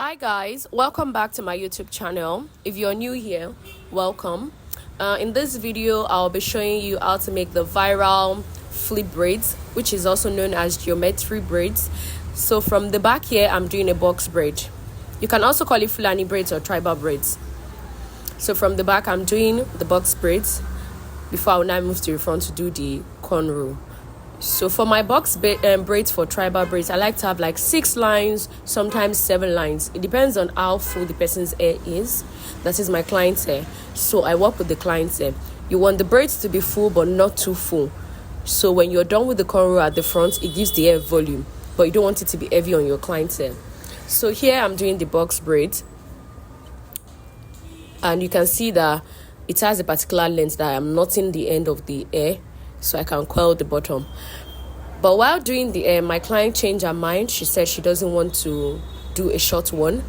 Hi guys, welcome back to my YouTube channel. If you're new here, welcome. In this video I'll be showing you how to make the viral flip braids, which is also known as geometry braids. So from the back here I'm doing a box braid. You can also call it Fulani braids or tribal braids. So from the back I'm doing the box braids before I will now move to the front to do the cornrow. So for my box braids, for tribal braids, I like to have like 6 lines, sometimes 7 lines. It depends on how full the person's hair is. That is my client's hair. So I work with the client's hair. You want the braids to be full but not too full. So when you're done with the cornrow at the front, it gives the hair volume, but you don't want it to be heavy on your client's hair. So here I'm doing the box braids, and you can see that it has a particular length that I'm knotting the end of the hair so I can coil the bottom. But while doing the hair, my client changed her mind. She said she doesn't want to do a short one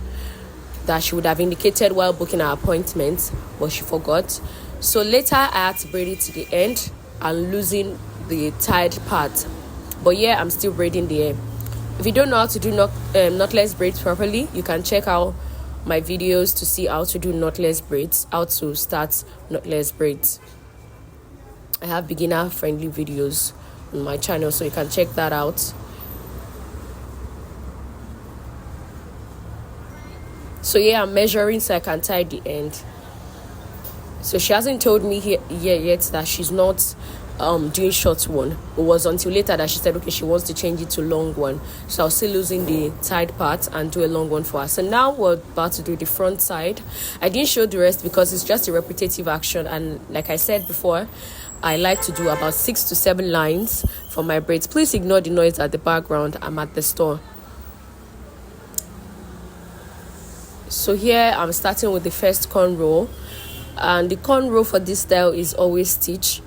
that she would have indicated while booking her appointment, but she forgot. So later I had to braid it to the end and losing the tied part. But yeah, I'm still braiding the hair. If you don't know how to do knotless braids properly, you can check out my videos to see how to do knotless braids, how to start knotless braids. I have beginner friendly videos on my channel, so you can check that out. So yeah, I'm measuring so I can tie the end. So she hasn't told me yet that she's not doing short one. It was until later that she said okay, she wants to change it to long one. So I'll still losing the tied part and do a long one for her. So now we're about to do the front side. I didn't show the rest because it's just a repetitive action, and like I said before, I like to do about 6 to 7 lines for my braids. Please ignore the noise at the background. I'm at the store. So here I'm starting with the first cornrow, and the cornrow for this style is always stitch.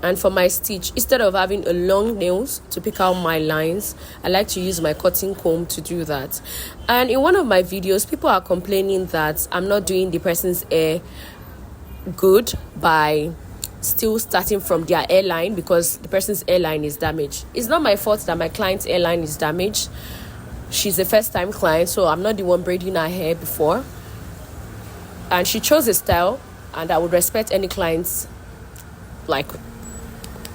And for my stitch, instead of having a long nails to pick out my lines, I like to use my cutting comb to do that. And in one of my videos, people are complaining that I'm not doing the person's hair good by still starting from their hairline because the person's hairline is damaged. It's not my fault that my client's hairline is damaged. She's a first-time client, so I'm not the one braiding her hair before. And she chose a style, and I would respect any client's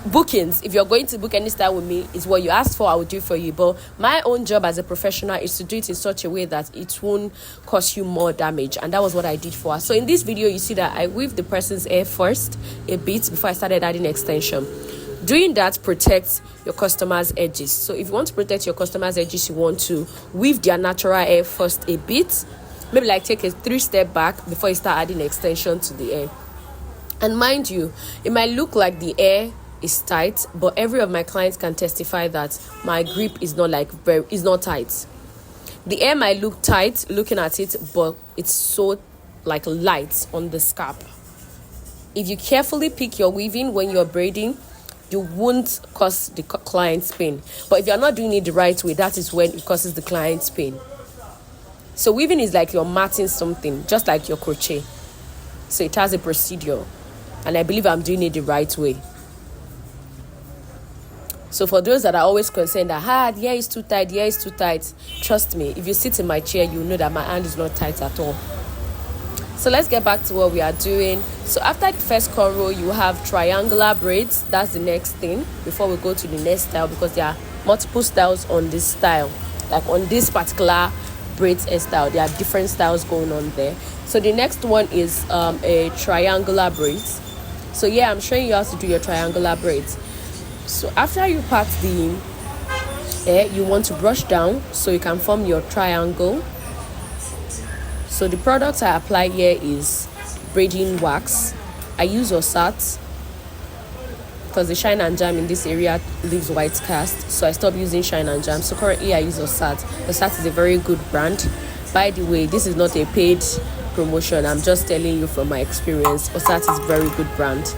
bookings. If you're going to book any style with me, it's what you asked for, I will do for you. But my own job as a professional is to do it in such a way that it won't cause you more damage, and that was what I did for her. So in this video you see that I weaved the person's hair first a bit before I started adding extension. Doing that protects your customer's edges. So if you want to protect your customer's edges, you want to weave their natural hair first a bit, maybe like take a 3-step back before you start adding extension to the hair. And mind you, it might look like the hair is tight, but every of my clients can testify that my grip is not tight. The hair might look tight looking at it, but it's so light on the scalp. If you carefully pick your weaving when you're braiding, you won't cause the client's pain. But if you're not doing it the right way, that is when it causes the client's pain. So weaving is like you're matting something, just like your crochet. So it has a procedure, and I believe I'm doing it the right way. So for those that are always concerned that the hair is too tight, trust me, if you sit in my chair, you know that my hand is not tight at all. So let's get back to what we are doing. So after the first cornrow, you have triangular braids. That's the next thing before we go to the next style, because there are multiple styles on this style. Like on this particular braids hairstyle, there are different styles going on there. So the next one is a triangular braids. So yeah, I'm showing you how to do your triangular braids. So after you part the hair, you want to brush down so you can form your triangle. So the product I apply here is braiding wax. I use Osat because the Shine and Jam in this area leaves white cast, so I stopped using Shine and Jam. So currently I use Osat. Osat is a very good brand. By the way, this is not a paid promotion, I'm just telling you from my experience. Osat is a very good brand.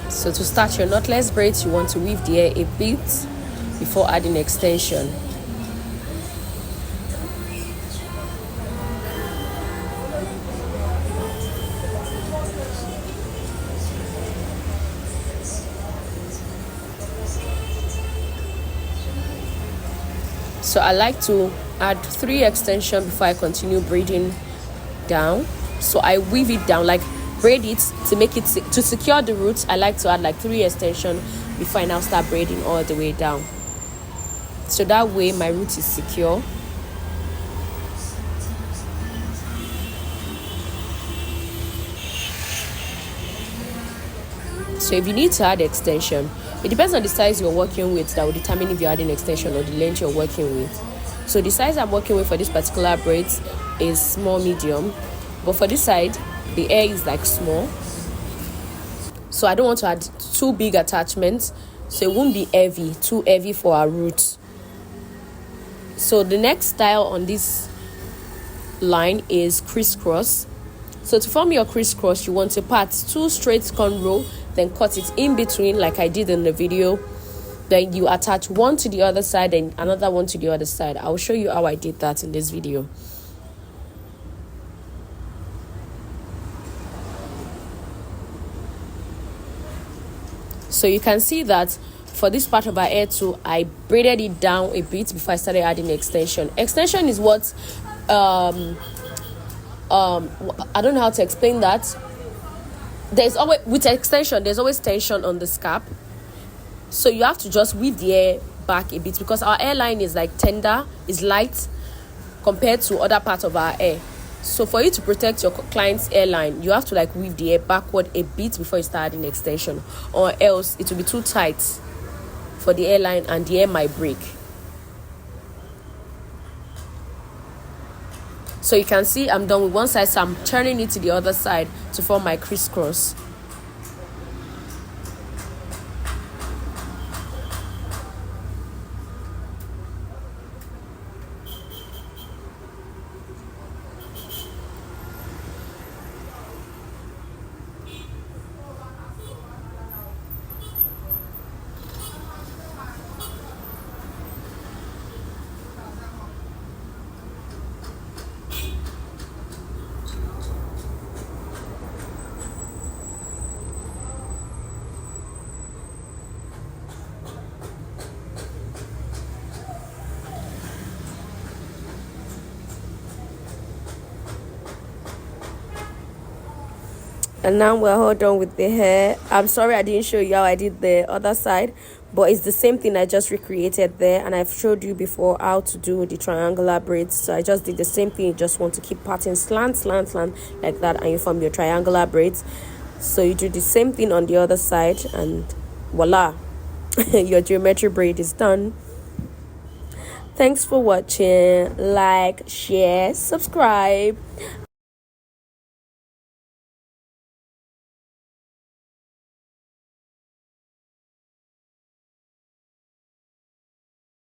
So to start your knotless braids, you want to weave the hair a bit before adding extension. So I like to add 3 extensions before I continue braiding down. So I weave it down, like braid it to make it to secure the roots. I like to add like 3 extensions before I now start braiding all the way down, so that way my root is secure. So if you need to add extension, it depends on the size you're working with, that will determine if you're adding extension or the length you're working with. So the size I'm working with for this particular braids is small medium, but for this side the hair is like small, so I don't want to add too big attachments, so it won't be too heavy for our roots. So the next style on this line is crisscross. So to form your crisscross, you want to part 2 straight cornrow, then cut it in between like I did in the video. Then you attach one to the other side and another one to the other side. I'll show you how I did that in this video. So you can see that for this part of our hair too, I braided it down a bit before I started adding extension. Extension is what I don't know how to explain that. There's always, with extension, there's always tension on the scalp, so you have to just weave the hair back a bit, because our hairline is like tender, is light compared to other parts of our hair. So for you to protect your client's hairline, you have to like weave the hair backward a bit before you start adding extension, or else it will be too tight for the hairline and the hair might break. So you can see I'm done with one side, so I'm turning it to the other side to form my crisscross. And now we're all done with the hair. I'm sorry I didn't show you how I did the other side, but it's the same thing I just recreated there, and I've showed you before how to do the triangular braids. So I just did the same thing. You just want to keep parting slant like that, and you form your triangular braids. So you do the same thing on the other side, and voila, your geometry braid is done. Thanks for watching. Like, share, subscribe.